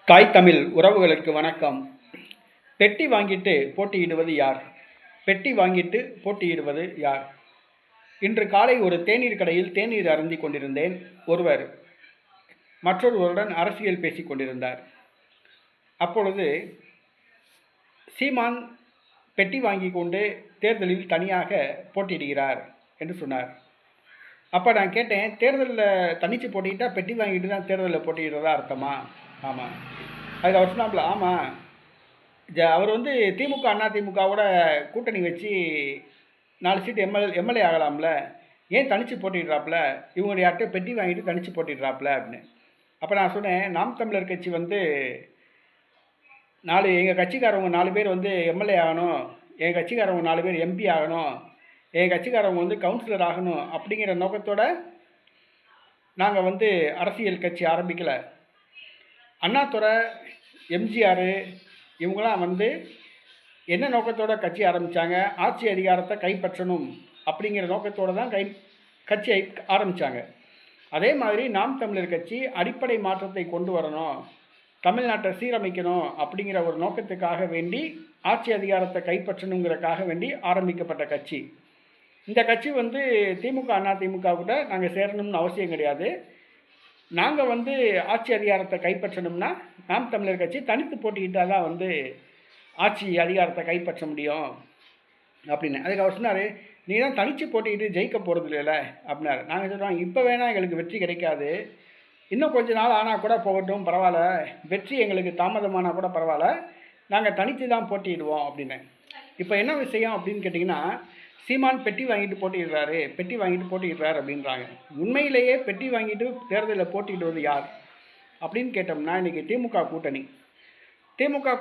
தாய் தமிழ் உறவுகளுக்கு வணக்கம். பெட்டி வாங்கிட்டு போட்டியிடுவது யார்? பெட்டி வாங்கிட்டு போட்டியிடுவது யார்? இன்று காலை ஒரு தேநீர் கடையில் தேநீர் அருந்திக் கொண்டிருந்தேன். ஒருவர் மற்றொருவருடன் அரசியல் பேசிக் கொண்டிருந்தார். அப்பொழுது சீமான் பெட்டி வாங்கி கொண்டு தேர்தலில் தனியாக போட்டியிடுகிறார் என்று சொன்னார். அப்போ நான் கேட்டேன், தேர்தலில் தனித்து போட்டிக்கிட்டா பெட்டி வாங்கிட்டு தான் தேர்தலில் போட்டியிடுறதா அர்த்தமா? ஆமாம். அதுக்கு அவர் சொன்னாப்புல, ஆமாம், அவர் திமுக அண்ணா திமுகவோட கூட்டணி வச்சு 4 சீட்டு எம்எல்ஏ ஆகலாம்ல, ஏன் தனித்து போட்டிடுறாப்புல? இவங்க யார்கிட்ட பெட்டி வாங்கிட்டு தனித்து போட்டிடுறாப்புல அப்படின்னு. அப்போ நான் சொன்னேன், நாம் தமிழர் கட்சி எங்கள் கட்சிக்காரவங்க 4 பேர் எம்எல்ஏ ஆகணும், எங்கள் கட்சிக்காரவங்க 4 பேர் எம்பி ஆகணும், எங்கள் கட்சிக்காரவங்க கவுன்சிலர் ஆகணும் அப்படிங்கிற நோக்கத்தோடு நாங்கள் அரசியல் கட்சி ஆரம்பிக்கலை. அண்ணாதுரை, எம்ஜிஆர் இவங்களாம் என்ன நோக்கத்தோட கட்சி ஆரம்பித்தாங்க? ஆட்சி அதிகாரத்தை கைப்பற்றணும் அப்படிங்கிற நோக்கத்தோடு தான் கட்சியை ஆரம்பித்தாங்க. அதே மாதிரி நாம் தமிழர் கட்சி அடிப்படை மாற்றத்தை கொண்டு வரணும், தமிழ்நாட்டை சீரமைக்கணும் அப்படிங்கிற ஒரு நோக்கத்துக்காக வேண்டி ஆட்சி அதிகாரத்தை கைப்பற்றணுங்கிறதுக்காக வேண்டி ஆரம்பிக்கப்பட்ட கட்சி. இந்த கட்சி திமுக அண்ணா திமுக கூட நாங்கள் சேரணும்னு அவசியம் கிடையாது. நாங்கள் ஆட்சி அதிகாரத்தை கைப்பற்றணும்னா நாம் தமிழர் கட்சி தனித்து போட்டிக்கிட்டால் தான் ஆட்சி அதிகாரத்தை கைப்பற்ற முடியும் அப்படின்னு. அதுக்கு அவர் சொன்னார், நீ தான் தனித்து போட்டிக்கிட்டு ஜெயிக்க போகிறது இல்லைல்ல அப்படின்னாரு. நாங்கள் சொல்கிறோம், இப்போ வேணால் எங்களுக்கு வெற்றி கிடைக்காது, இன்னும் கொஞ்ச நாள் ஆனால் கூட போகட்டும், பரவாயில்ல, வெற்றி எங்களுக்கு தாமதமானால் கூட பரவாயில்ல, நாங்கள் தனித்து தான் போட்டியிடுவோம் அப்படின்னு. இப்போ என்ன விஷயம் அப்படின்னு கேட்டிங்கன்னா, சீமான் பெட்டி வாங்கிட்டு போட்டியிடுறாரு அப்படின்றாங்க. உண்மையிலேயே பெட்டி வாங்கிட்டு தேர்தலில் போட்டியிடுவது யார் அப்படின்னு கேட்டோம்னா, இன்றைக்கி திமுக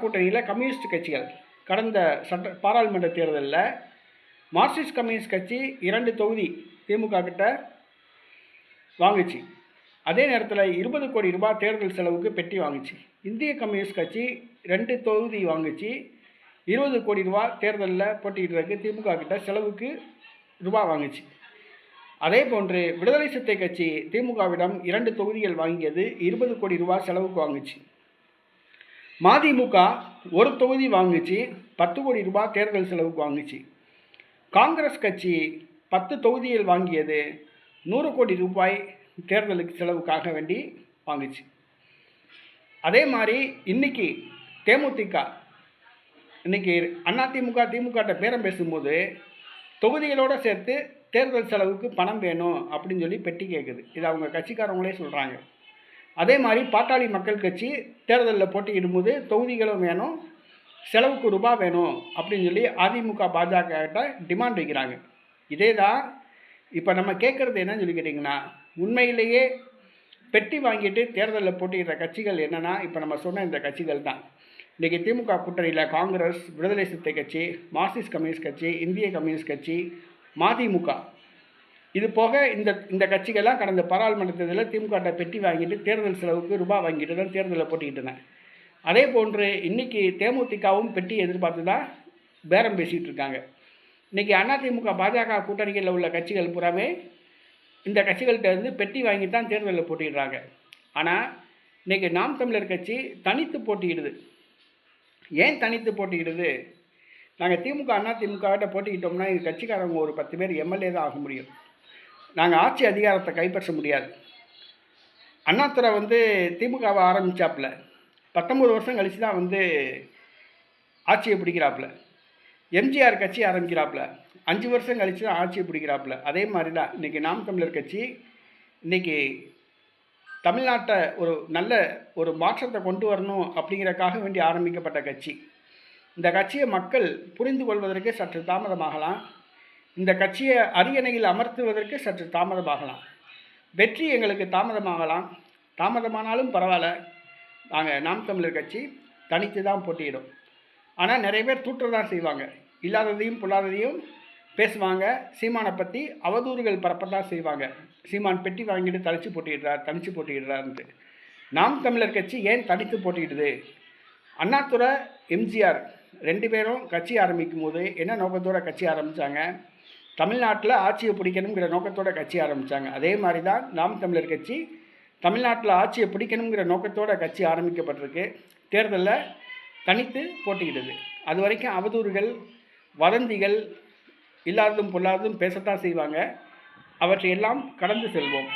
கூட்டணியில் கம்யூனிஸ்ட் கட்சிகள் கடந்த பாராளுமன்ற தேர்தலில் மார்க்சிஸ்ட் கம்யூனிஸ்ட் கட்சி 2 தொகுதி திமுக கிட்ட வாங்குச்சு. அதே நேரத்தில் 20 கோடி ரூபாய் தேர்தல் செலவுக்கு பெட்டி வாங்குச்சு. இந்திய கம்யூனிஸ்ட் கட்சி 2 தொகுதி வாங்குச்சு, 20 கோடி ரூபா தேர்தலில் போட்டியிடுறதுக்கு திமுக கிட்ட செலவுக்கு ரூபாய் வாங்குச்சு. அதே போன்று விடுதலை சிறுத்தை கட்சி திமுகவிடம் 2 தொகுதிகள் வாங்கியது, 20 கோடி ரூபாய் செலவுக்கு வாங்குச்சு. மதிமுக 1 தொகுதி வாங்குச்சு, 10 கோடி ரூபாய் தேர்தல் செலவுக்கு வாங்குச்சு. காங்கிரஸ் கட்சி 10 தொகுதிகள் வாங்கியது, 100 கோடி ரூபாய் தேர்தலுக்கு செலவுக்காக வேண்டி வாங்குச்சு. அதே மாதிரி இன்னைக்கு தேமுதிக அதிமுக திமுக பேரம் பேசும்போது தொகுதிகளோடு சேர்த்து தேர்தல் செலவுக்கு பணம் வேணும் அப்படின்னு சொல்லி பெட்டி கேட்குது. இது அவங்க கட்சிக்காரங்களே சொல்கிறாங்க. அதே மாதிரி பாட்டாளி மக்கள் கட்சி தேர்தலில் போட்டியிடும்போது தொகுதிகளும் வேணும், செலவுக்கு ரூபாய் வேணும் அப்படின்னு சொல்லி அதிமுக பாஜக கிட்ட டிமாண்ட் வைக்கிறாங்க. இதே தான் இப்போ நம்ம கேட்குறது என்னன்னு சொல்லி கேட்டிங்கன்னா, உண்மையிலேயே பெட்டி வாங்கிட்டு தேர்தலில் போட்டியிடுற கட்சிகள் என்னென்னா, இப்போ நம்ம சொன்ன இந்த கட்சிகள் தான். இன்றைக்கி திமுக கூட்டணியில் காங்கிரஸ், விடுதலை சிறுத்தை கட்சி, மார்க்சிஸ்ட் கம்யூனிஸ்ட் கட்சி, இந்திய கம்யூனிஸ்ட் கட்சி, மதிமுக, இது போக இந்த கட்சிகள்லாம் கடந்த பாராளுமன்ற தேர்தலில் திமுக பெட்டி வாங்கிட்டு தேர்தல் செலவுக்கு ரூபாய் வாங்கிட்டு தான் தேர்தலில் போட்டிக்கிட்டன. அதே போன்று இன்றைக்கி தேமுதிகவும் பெட்டி எதிர்பார்த்து தான் பேரம் பேசிகிட்டு இருக்காங்க. இன்றைக்கி அதிமுக பாஜக கூட்டணிகளில் உள்ள கட்சிகள் பூராமே இந்த கட்சிகள்கிட்ட பெட்டி வாங்கி தான் தேர்தலில் போட்டிடுறாங்க. ஆனால் இன்றைக்கி நாம் தமிழர் கட்சி தனித்து போட்டியிடுது. ஏன் தனித்து போட்டிக்கிடுது? நாங்கள் திமுக அதிமுகவிட்ட போட்டிக்கிட்டோம்னா எங்கள் கட்சிக்காரங்க ஒரு 10 பேர் எம்எல்ஏ தான் ஆக முடியும், நாங்கள் ஆட்சி அதிகாரத்தை கைப்பற்ற முடியாது. அண்ணாதுரை திமுகவை ஆரம்பித்தாப்புல 19 வருஷம் கழித்து தான் ஆட்சியை பிடிக்கிறாப்புல. எம்ஜிஆர் கட்சி ஆரம்பிக்கிறாப்புல 5 வருஷம் கழித்து தான் ஆட்சியை பிடிக்கிறாப்புல. அதே மாதிரி தான் இன்றைக்கி நாம் தமிழர் கட்சி இன்றைக்கி தமிழ்நாட்டை ஒரு மாற்றத்தை கொண்டு வரணும் அப்படிங்கிறதுக்காக வேண்டி ஆரம்பிக்கப்பட்ட கட்சி. இந்த கட்சியை மக்கள் புரிந்து கொள்வதற்கு சற்று தாமதமாகலாம், இந்த கட்சியை அரியணையில் அமர்த்துவதற்கு சற்று தாமதமாகலாம், வெற்றி எங்களுக்கு தாமதமானாலும் பரவாயில்ல, நாங்கள் நாம் தமிழர் கட்சி தனித்து தான் போட்டியிடும். ஆனால் நிறைய பேர் தூற்றதான் செய்வாங்க, இல்லாததையும் பொல்லாததையும் பேசுவாங்க, சீமானை பற்றி அவதூறுகள் பரப்பதான் செய்வாங்க. சீமான் பெட்டி வாங்கிட்டு தனித்து போட்டியிடுறாருன்ட்டு. நாம் தமிழர் கட்சி ஏன் தனித்து போட்டியிடுது? அண்ணாதுரை, எம்ஜிஆர் 2 பேரும் கட்சி ஆரம்பிக்கும் போது என்ன நோக்கத்தோட கட்சி ஆரம்பித்தாங்க? தமிழ்நாட்டில் ஆட்சியை பிடிக்கணுங்கிற நோக்கத்தோட கட்சி ஆரம்பித்தாங்க. அதே மாதிரி தான் நாம் தமிழர் கட்சி தமிழ்நாட்டில் ஆட்சியை பிடிக்கணுங்கிற நோக்கத்தோட கட்சி ஆரம்பிக்கப்பட்டிருக்கு. தேர்தலில் தனித்து போட்டியிடுது. அது வரைக்கும் அவதூறுகள், வதந்திகள் இல்லாததும் பொல்லாததும் பேசத்தான் செய்வாங்க. அவற்றையெல்லாம் கடந்து செல்வோம்.